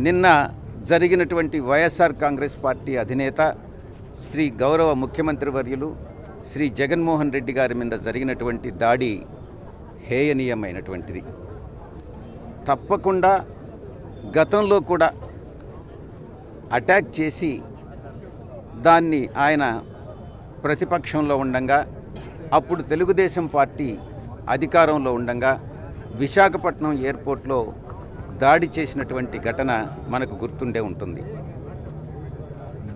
నిన్న జరిగినటువంటి వైఎస్ఆర్ కాంగ్రెస్ పార్టీ అధినేత శ్రీ గౌరవ ముఖ్యమంత్రి వర్యులు శ్రీ జగన్మోహన్ రెడ్డి గారి మీద జరిగినటువంటి దాడి హేయనీయమైనటువంటిది. తప్పకుండా గతంలో కూడా అటాక్ చేసి దాన్ని ఆయన ప్రతిపక్షంలో ఉండంగా, అప్పుడు తెలుగుదేశం పార్టీ అధికారంలో ఉండంగా విశాఖపట్నం ఎయిర్పోర్ట్లో దాడి చేసినటువంటి ఘటన మనకు గుర్తుండే ఉంటుంది.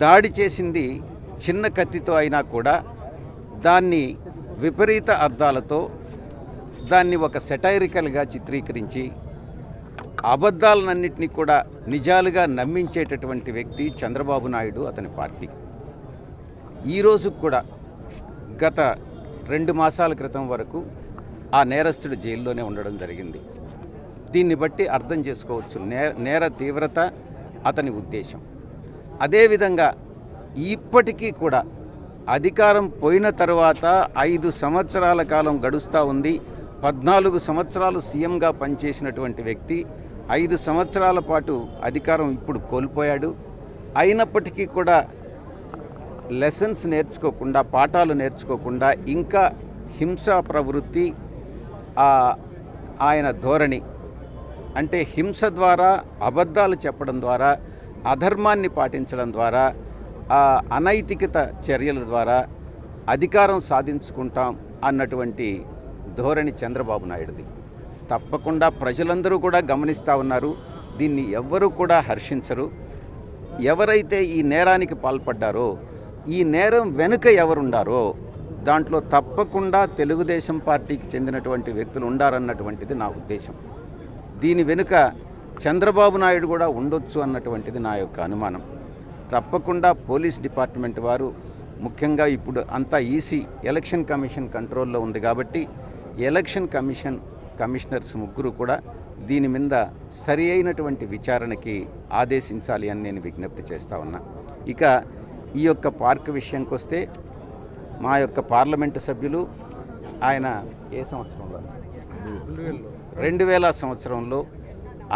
దాడి చేసింది చిన్న కత్తితో అయినా కూడా దాన్ని విపరీత అర్థాలతో దాన్ని ఒక సెటైరికల్గా చిత్రీకరించి అబద్ధాలన్నింటినీ కూడా నిజాలుగా నమ్మించేటటువంటి వ్యక్తి చంద్రబాబు నాయుడు, అతని పార్టీ. ఈరోజు కూడా గత 2 మాసాల క్రితం వరకు ఆ నేరస్తుడు జైల్లోనే ఉండడం జరిగింది. దీన్ని బట్టి అర్థం చేసుకోవచ్చు నేర తీవ్రత, అతని ఉద్దేశం. అదేవిధంగా ఇప్పటికీ కూడా అధికారం పోయిన తర్వాత 5 సంవత్సరాల కాలం గడుస్తూ ఉంది. 14 సంవత్సరాలు సీఎంగా పనిచేసినటువంటి వ్యక్తి 5 సంవత్సరాల పాటు అధికారం ఇప్పుడు కోల్పోయాడు. అయినప్పటికీ కూడా లెసన్స్ నేర్చుకోకుండా, పాఠాలు నేర్చుకోకుండా ఇంకా హింసా ప్రవృత్తి, ఆయన ధోరణి అంటే హింస ద్వారా, అబద్ధాలు చెప్పడం ద్వారా, అధర్మాన్ని పాటించడం ద్వారా, అనైతికత చర్యల ద్వారా అధికారం సాధించుకుంటాం అన్నటువంటి ధోరణి చంద్రబాబు నాయుడుది. తప్పకుండా ప్రజలందరూ కూడా గమనిస్తూ ఉన్నారు. దీన్ని ఎవ్వరూ కూడా హర్షించరు. ఎవరైతే ఈ నేరానికి పాల్పడ్డారో, ఈ నేరం వెనుక ఎవరుండారో దాంట్లో తప్పకుండా తెలుగుదేశం పార్టీకి చెందినటువంటి వ్యక్తులు ఉండారన్నటువంటిది నా ఉద్దేశం. దీని వెనుక చంద్రబాబు నాయుడు కూడా ఉండొచ్చు అన్నటువంటిది నా యొక్క అనుమానం. తప్పకుండా పోలీస్ డిపార్ట్మెంట్ వారు, ముఖ్యంగా ఇప్పుడు అంతా ఈసీ ఎలక్షన్ కమిషన్ కంట్రోల్లో ఉంది కాబట్టి ఎలక్షన్ కమిషనర్స్ ముగ్గురు కూడా దీని మీద సరి అయినటువంటి విచారణకి ఆదేశించాలి అని నేను విజ్ఞప్తి చేస్తా ఉన్నా. ఇక ఈ యొక్క పార్క్ విషయానికి వస్తే, మా యొక్క పార్లమెంటు సభ్యులు ఆయన ఏ సంవత్సరంలో 2000 సంవత్సరంలో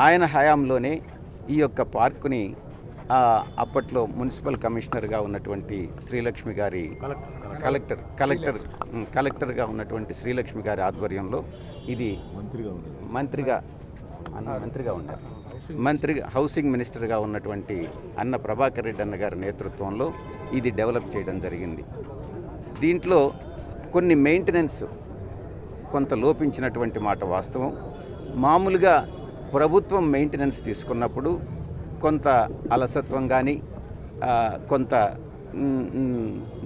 ఆయన హయాంలోనే ఈ యొక్క పార్కుని అప్పట్లో మున్సిపల్ కమిషనర్గా ఉన్నటువంటి శ్రీలక్ష్మి గారి కలెక్టర్గా ఉన్నటువంటి శ్రీలక్ష్మి గారి ఆధ్వర్యంలో ఇది మంత్రిగా హౌసింగ్ మినిస్టర్గా ఉన్నటువంటి అన్న ప్రభాకర్ రెడ్డి అన్న గారి నేతృత్వంలో ఇది డెవలప్ చేయడం జరిగింది. దీంట్లో కొన్ని మెయింటెనెన్స్ కొంత లోపించినటువంటి మాట వాస్తవం. మామూలుగా ప్రభుత్వం మెయింటెనెన్స్ తీసుకున్నప్పుడు కొంత అలసత్వం కానీ, కొంత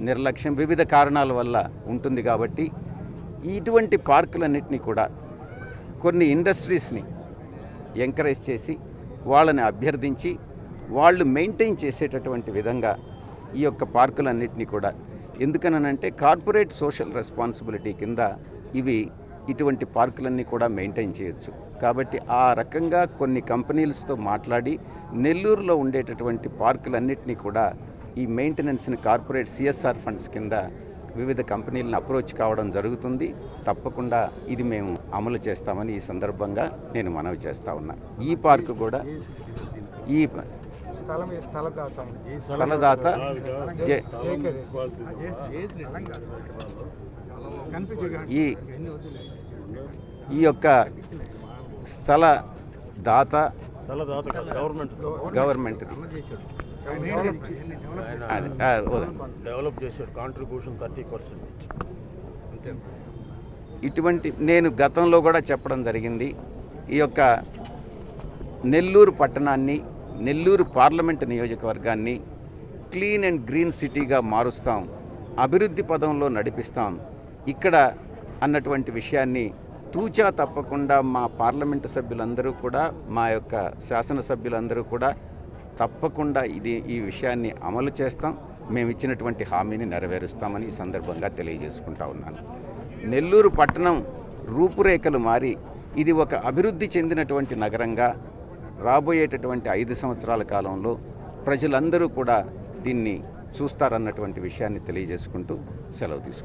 నిర్లక్ష్యం, వివిధ కారణాల వల్ల ఉంటుంది. కాబట్టి ఇటువంటి పార్కులన్నింటినీ కూడా కొన్ని ఇండస్ట్రీస్ని ఎంకరేజ్ చేసి, వాళ్ళని అభ్యర్థించి, వాళ్ళు మెయింటైన్ చేసేటటువంటి విధంగా ఈ యొక్క పార్కులన్నింటినీ కూడా, ఎందుకనంటే కార్పొరేట్ సోషల్ రెస్పాన్సిబిలిటీ కింద ఇటువంటి పార్కులన్నీ కూడా మెయింటైన్ చేయొచ్చు. కాబట్టి ఆ రకంగా కొన్ని కంపెనీలతో మాట్లాడి నెల్లూరులో ఉండేటటువంటి పార్కులన్నింటినీ కూడా ఈ మెయింటెనెన్స్ని కార్పొరేట్ సిఎస్ఆర్ ఫండ్స్ కింద వివిధ కంపెనీలను అప్రోచ్ కావడం జరుగుతుంది. తప్పకుండా ఇది మేము అమలు చేస్తామని ఈ సందర్భంగా నేను మనవి చేస్తా ఉన్నా. ఈ పార్కు కూడా ఈ స్థలదాత ఈ యొక్క స్థలదాత గవర్నమెంట్ డెవలప్ చేశాడు, కాంట్రిబ్యూషన్ 30%. ఇటువంటి నేను గతంలో కూడా చెప్పడం జరిగింది. ఈ యొక్క నెల్లూరు పట్టణాన్ని, నెల్లూరు పార్లమెంటు నియోజకవర్గాన్ని క్లీన్ అండ్ గ్రీన్ సిటీగా మారుస్తాం, అభివృద్ధి పదంలో నడిపిస్తాం ఇక్కడ అన్నటువంటి విషయాన్ని తూచా తప్పకుండా మా పార్లమెంటు సభ్యులందరూ కూడా, మా యొక్క శాసనసభ్యులందరూ కూడా తప్పకుండా ఈ విషయాన్ని అమలు చేస్తాం. మేము ఇచ్చినటువంటి హామీని నెరవేరుస్తామని ఈ సందర్భంగా తెలియజేసుకుంటా ఉన్నాను. నెల్లూరు పట్టణం రూపురేఖలు మారి ఇది ఒక అభివృద్ధి చెందినటువంటి నగరంగా రాబోయేటటువంటి 5 సంవత్సరాల కాలంలో ప్రజలందరూ కూడా దీన్ని చూస్తారన్నటువంటి విషయాన్ని తెలియజేసుకుంటూ సెలవు తీసుకుంటాం.